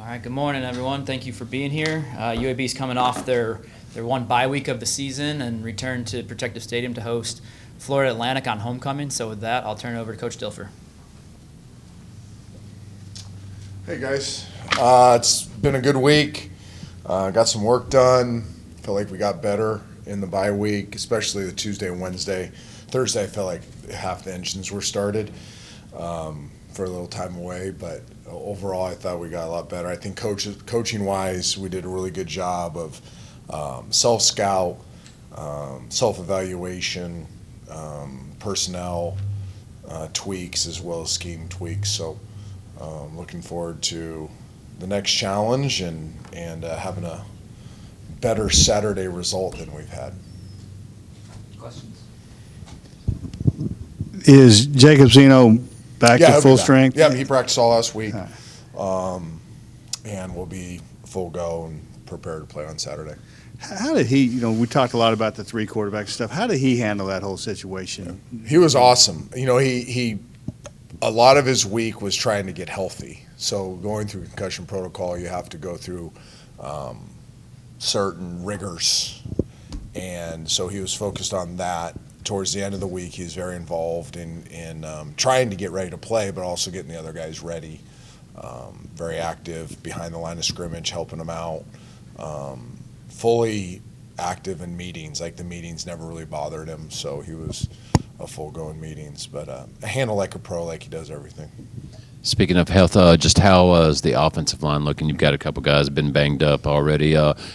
All right, good morning, everyone. Thank you for being here. UAB is coming off their one bye week of the season and return to Protective Stadium to host Florida Atlantic on homecoming. So with that, I'll turn it over to Coach Dilfer. Hey guys, it's been a good week. Got some work done. Feel like we got better in the bye week, especially the Tuesday and Wednesday. Thursday, I felt like half the engines were started for a little time away, but overall, I thought we got a lot better. I think coaching-wise, we did a really good job of self-scout, self-evaluation, personnel tweaks, as well as scheme tweaks. So looking forward to the next challenge and having a better Saturday result than we've had. Questions? Is Jacob Zeno back to full strength? Yeah, he practiced all last week, and will be full go and prepared to play on Saturday. How did he, we talked a lot about the three quarterback stuff. How did he handle that whole situation? Yeah. He was awesome. He a lot of his week was trying to get healthy. So going through concussion protocol, you have to go through certain rigors. And so he was focused on that. Towards the end of the week, he was very involved in trying to get ready to play, but also getting the other guys ready. Very active behind the line of scrimmage, helping them out. Fully active in meetings. Like, the meetings never really bothered him, so he was a full go in meetings. But handle like a pro, like he does everything. Speaking of health, just how is the offensive line looking? You've got a couple guys been banged up already,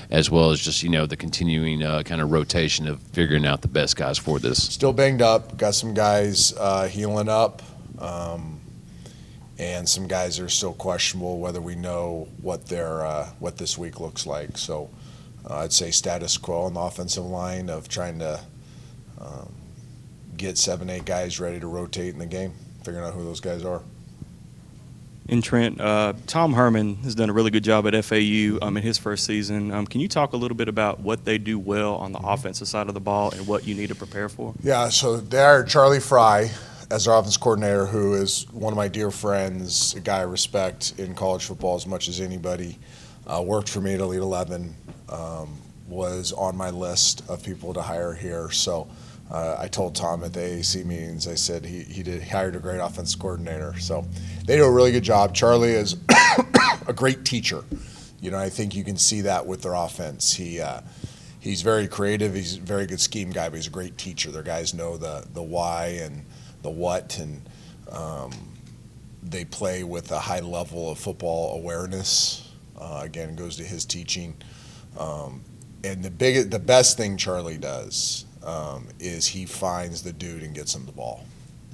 as well as just the continuing kind of rotation of figuring out the best guys for this. Still banged up. Got some guys healing up, and some guys are still questionable whether we know what this week looks like. So I'd say status quo on the offensive line of trying to get 7-8 guys ready to rotate in the game, figuring out who those guys are. And Trent, Tom Herman has done a really good job at FAU in his first season. Can you talk a little bit about what they do well on the offensive side of the ball and what you need to prepare for? Yeah, so there, Charlie Fry, as our offense coordinator, who is one of my dear friends, a guy I respect in college football as much as anybody, worked for me at Elite 11, was on my list of people to hire here. So I told Tom at the AAC meetings, I said he hired a great offensive coordinator. So they do a really good job. Charlie is a great teacher. I think you can see that with their offense. He's very creative. He's a very good scheme guy, but he's a great teacher. Their guys know the why and the what, and they play with a high level of football awareness. Again, it goes to his teaching. And the best thing Charlie does is he finds the dude and gets him the ball.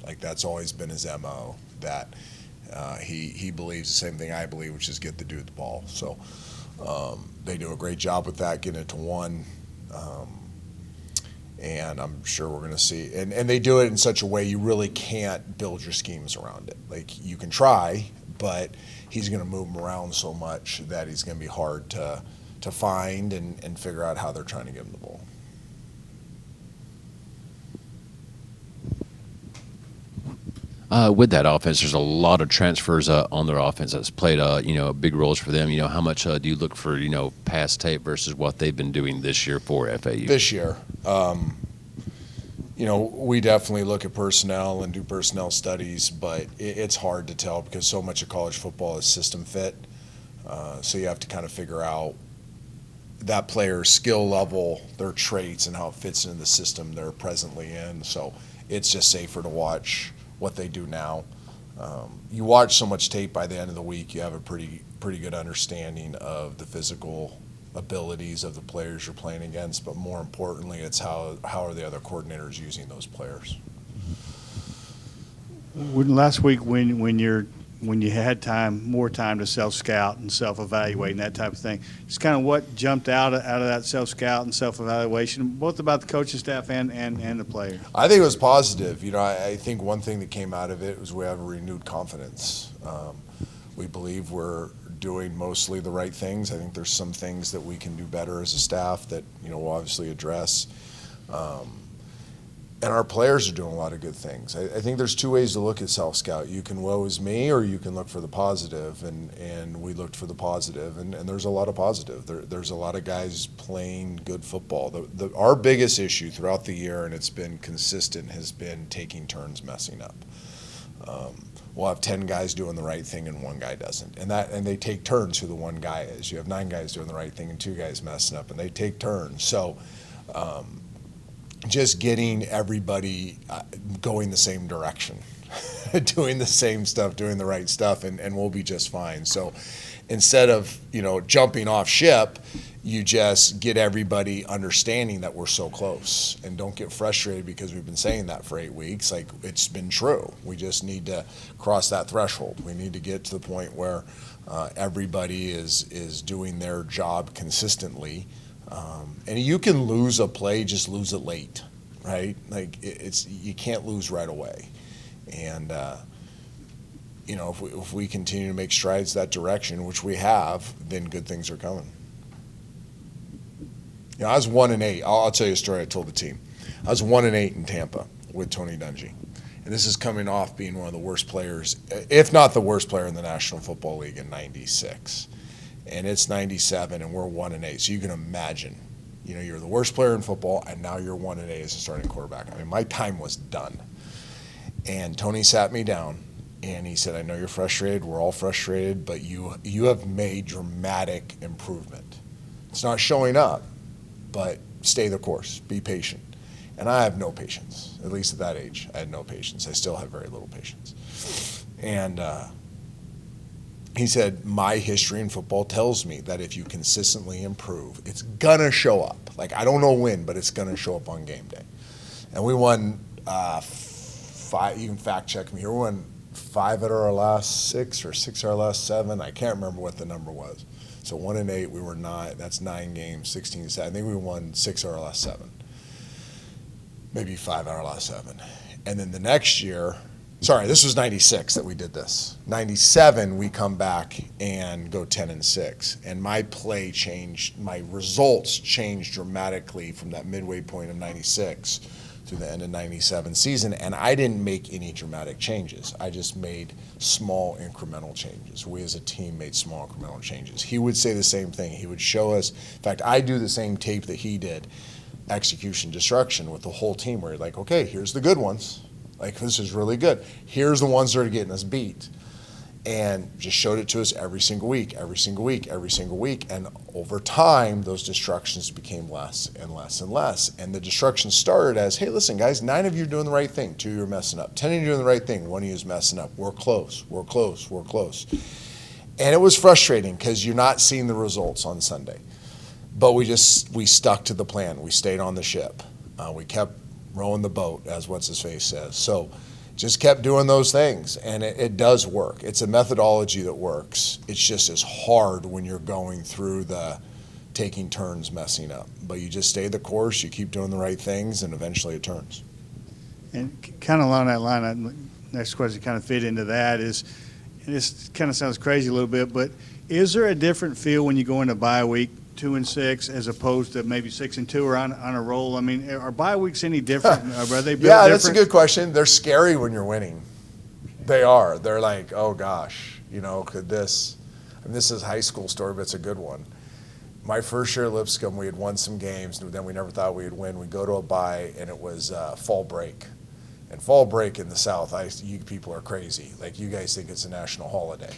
Like, that's always been his MO, that he believes the same thing I believe, which is get the dude the ball. So they do a great job with that, getting it to one. And I'm sure we're going to see. And they do it in such a way you really can't build your schemes around it. Like, you can try, but he's going to move them around so much that he's going to be hard to find and figure out how they're trying to get him the ball. With that offense, there's a lot of transfers on their offense that's played big roles for them. How much do you look for past tape versus what they've been doing this year for FAU? This year, we definitely look at personnel and do personnel studies, but it's hard to tell because so much of college football is system fit. So you have to kind of figure out that player's skill level, their traits, and how it fits into the system they're presently in. So it's just safer to watch what they do now. You watch so much tape, by the end of the week, you have a pretty good understanding of the physical abilities of the players you're playing against, but more importantly, it's how are the other coordinators using those players. Last week, when you had more time to self-scout and self-evaluate and that type of thing, it's kind of what jumped out of that self-scout and self-evaluation, both about the coaching staff and the players? I think it was positive. I think one thing that came out of it was we have a renewed confidence. We believe we're doing mostly the right things. I think there's some things that we can do better as a staff that we'll obviously address. and our players are doing a lot of good things. I think there's two ways to look at self-scout. You can woe is me, or you can look for the positive, and we looked for the positive, and there's a lot of positive. There's a lot of guys playing good football. Our biggest issue throughout the year, and it's been consistent, has been taking turns messing up. We'll have 10 guys doing the right thing and one guy doesn't, and they take turns who the one guy is. You have 9 guys doing the right thing and 2 guys messing up, and they take turns. So just getting everybody going the same direction, doing the same stuff, doing the right stuff, and we'll be just fine. So instead of, jumping off ship, you just get everybody understanding that we're so close, and don't get frustrated because we've been saying that for 8 weeks. Like, it's been true. We just need to cross that threshold. We need to get to the point where everybody is doing their job consistently. And you can lose a play, just lose it late, right? Like, you can't lose right away. And if we continue to make strides that direction, which we have, then good things are coming. I was 1-8. I'll tell you a story I told the team. I was 1-8 in Tampa with Tony Dungy. And this is coming off being one of the worst players, if not the worst player in the National Football League in '96. And it's '97, and we're 1-8. So you can imagine, you're the worst player in football, and now you're 1-8 as a starting quarterback. I mean, my time was done. And Tony sat me down, and he said, I know you're frustrated. We're all frustrated, but you have made dramatic improvement. It's not showing up, but stay the course. Be patient. And I have no patience, at least at that age. I had no patience. I still have very little patience. And he said, my history in football tells me that if you consistently improve, it's going to show up. Like, I don't know when, but it's going to show up on game day. And we won 5, you can fact check me here, we won 5 out of our last 6 or 6 out of our last 7. I can't remember what the number was. So 1-8, we were 9, that's 9 games, 16-7. I think we won 6 out of our last 7. Maybe 5 out of our last 7. And then the next year, this was 96 that we did this. 97, we come back and go 10-6. And my play changed, my results changed dramatically from that midway point of 96 to the end of 97 season. And I didn't make any dramatic changes. I just made small incremental changes. We as a team made small incremental changes. He would say the same thing. He would show us, in fact, I do the same tape that he did, execution, destruction, with the whole team, where you're like, okay, here's the good ones. Like, this is really good. Here's the ones that are getting us beat. And just showed it to us every single week, every single week, every single week. And over time, those destructions became less and less and less. And the destruction started as, hey, listen, guys, 9 of you are doing the right thing. 2 of you are messing up. 10 of you are doing the right thing. 1 of you is messing up. We're close. We're close. We're close. And it was frustrating because you're not seeing the results on Sunday. But we stuck to the plan. We stayed on the ship. We kept rowing the boat, as what's-his-face says. So just kept doing those things, and it does work. It's a methodology that works. It's just as hard when you're going through the taking turns messing up. But you just stay the course, you keep doing the right things, and eventually it turns. And kind of along that line, next question kind of fit into that is, and this kind of sounds crazy a little bit, but is there a different feel when you go into bye week 2-6 as opposed to maybe 6-2 or on a roll? I mean, are bye weeks any different? Are they built Yeah, that's a different? good question. They're scary when you're winning. They are. They're like, oh gosh, could this? And this is a high school story, but it's a good one. My first year at Lipscomb, we had won some games, and then we never thought we would win. We go to a bye, and it was fall break. And fall break in the South, you people are crazy. Like, you guys think it's a national holiday.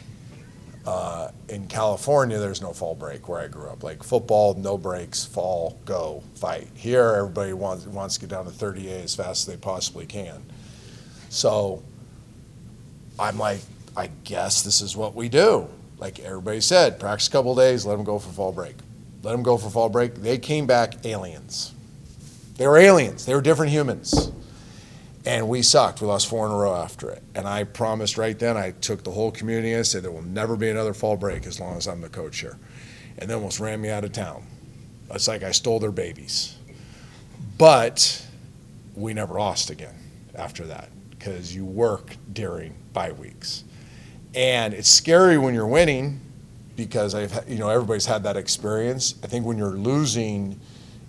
In California, there's no fall break where I grew up. Like, football, no breaks, fall, go, fight. Here, everybody wants to get down to 38 as fast as they possibly can. So I'm like, I guess this is what we do. Like everybody said, practice a couple days, let them go for fall break. Let them go for fall break. They came back aliens. They were aliens. They were different humans. And we sucked. We lost 4 in a row after it. And I promised right then, I took the whole community and said there will never be another fall break as long as I'm the coach here. And they almost ran me out of town. It's like I stole their babies. But we never lost again after that because you work during bye weeks. And it's scary when you're winning because everybody's had that experience. I think when you're losing,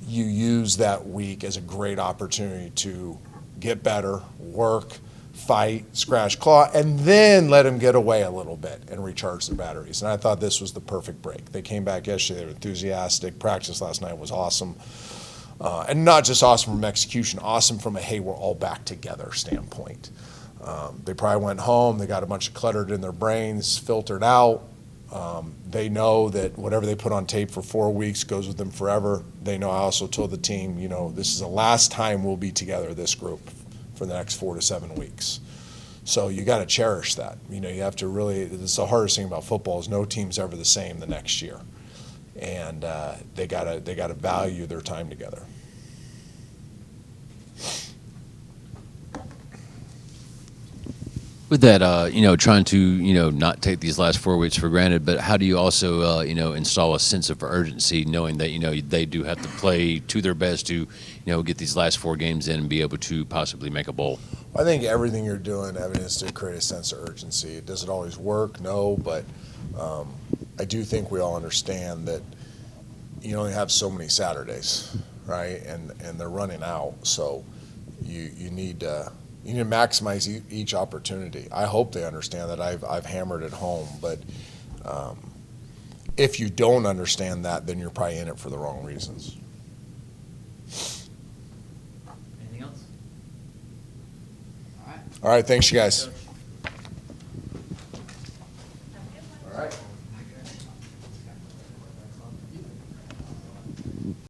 you use that week as a great opportunity to get better, work, fight, scratch, claw, and then let them get away a little bit and recharge their batteries. And I thought this was the perfect break. They came back yesterday, they were enthusiastic. Practice last night was awesome. And not just awesome from execution, awesome from a, hey, we're all back together standpoint. They probably went home, they got a bunch of cluttered in their brains, filtered out. They know that whatever they put on tape for 4 weeks goes with them forever. They know I also told the team, you know, this is the last time we'll be together, this group, for the next 4 to 7 weeks. So you got to cherish that. You know, you have to really, it's the hardest thing about football is no team's ever the same the next year. And they gotta value their time together. With that, you know, trying to, you know, not take these last 4 weeks for granted, but how do you also, you know, install a sense of urgency, knowing that, you know, they do have to play to their best to, you know, get these last 4 games in and be able to possibly make a bowl? I think everything you're doing, Evan, is to create a sense of urgency. Does it always work? No, but I do think we all understand that you only have so many Saturdays, right? And they're running out, so you need to maximize each opportunity. I hope they understand that. I've hammered it home, but if you don't understand that, then you're probably in it for the wrong reasons. Anything else? All right. All right, thanks, you guys. Coach.